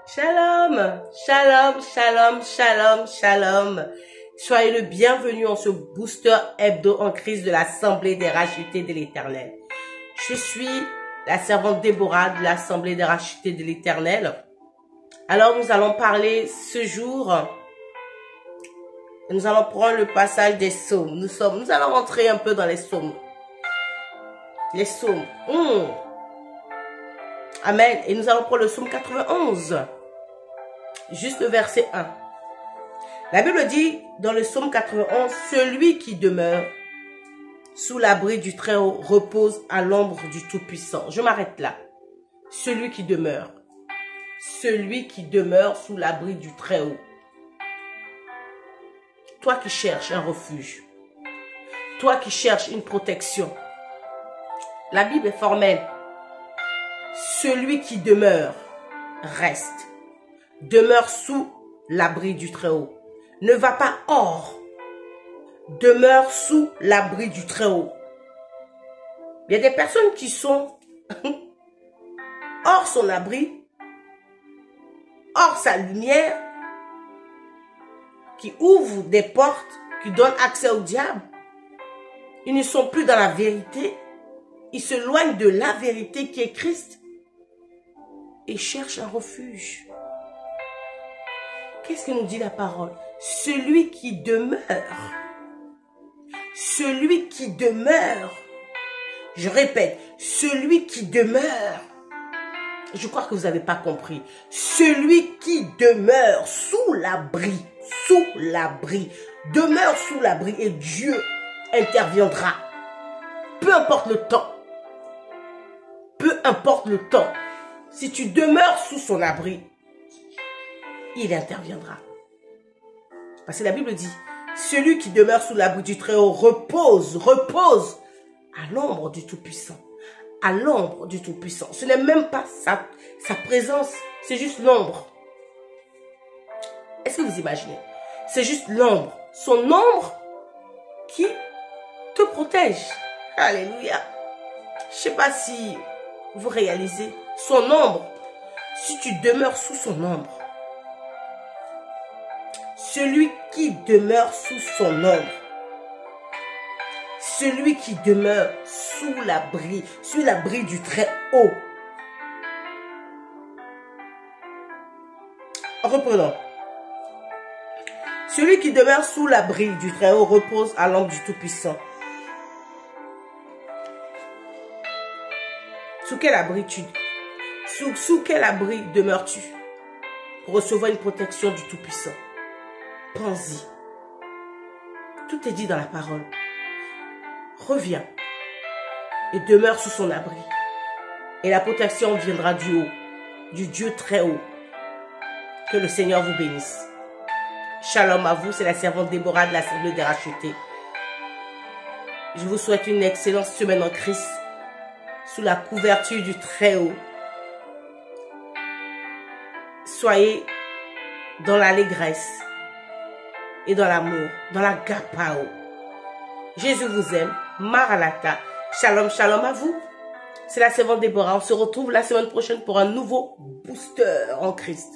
Shalom, shalom, shalom, shalom, shalom. Soyez le bienvenu en ce booster hebdo en crise de l'Assemblée des rachetés de l'Éternel. Je suis la servante Déborah de l'Assemblée des rachetés de l'Éternel. Alors nous allons parler ce jour, nous allons prendre le passage des psaumes. Nous allons rentrer un peu dans les psaumes. Les psaumes. Amen. Et nous allons prendre le psaume 91. Juste le verset 1. La Bible dit dans le psaume 91, celui qui demeure sous l'abri du Très-Haut repose à l'ombre du Tout-Puissant. Je m'arrête là. Celui qui demeure. Celui qui demeure sous l'abri du Très-Haut. Toi qui cherches un refuge. Toi qui cherches une protection. La Bible est formelle. Celui qui demeure, reste. Demeure sous l'abri du Très-Haut. Ne va pas hors. Demeure sous l'abri du Très-Haut. Il y a des personnes qui sont hors son abri, hors sa lumière, qui ouvrent des portes, qui donnent accès au diable. Ils ne sont plus dans la vérité. Ils s'éloignent de la vérité qui est Christ et cherchent un refuge. Qu'est-ce que nous dit la parole? Celui qui demeure. Celui qui demeure. Je répète, celui qui demeure. Je crois que vous n'avez pas compris. Celui qui demeure sous l'abri. Sous l'abri. Demeure sous l'abri et Dieu interviendra. Peu importe le temps. Peu importe le temps. Si tu demeures sous son abri, il interviendra. Parce que la Bible dit, celui qui demeure sous l'abri du Très-Haut repose à l'ombre du Tout-Puissant. À l'ombre du Tout-Puissant. Ce n'est même pas sa présence, c'est juste l'ombre. Est-ce que vous imaginez? C'est juste l'ombre. Son ombre qui te protège. Alléluia. Je ne sais pas si vous réalisez. Son ombre. Si tu demeures sous son ombre. Celui qui demeure sous son ombre. Celui qui demeure sous l'abri du Très-Haut. Reprenons. Celui qui demeure sous l'abri du Très-Haut repose à l'ombre du Tout-Puissant. Sous quel abri sous quel abri demeures-tu pour recevoir une protection du Tout-Puissant? Pense-y. Tout est dit dans la parole. Reviens et demeure sous son abri. Et la protection viendra du haut, du Dieu très haut. Que le Seigneur vous bénisse. Shalom à vous, c'est la servante Déborah de l'Assemblée des rachetés. Je vous souhaite une excellente semaine en Christ, sous la couverture du Très-Haut. Soyez dans l'allégresse et dans l'amour, dans la gapao. Jésus vous aime. Maranatha. Shalom, shalom à vous. C'est la servante Déborah. On se retrouve la semaine prochaine pour un nouveau booster en Christ.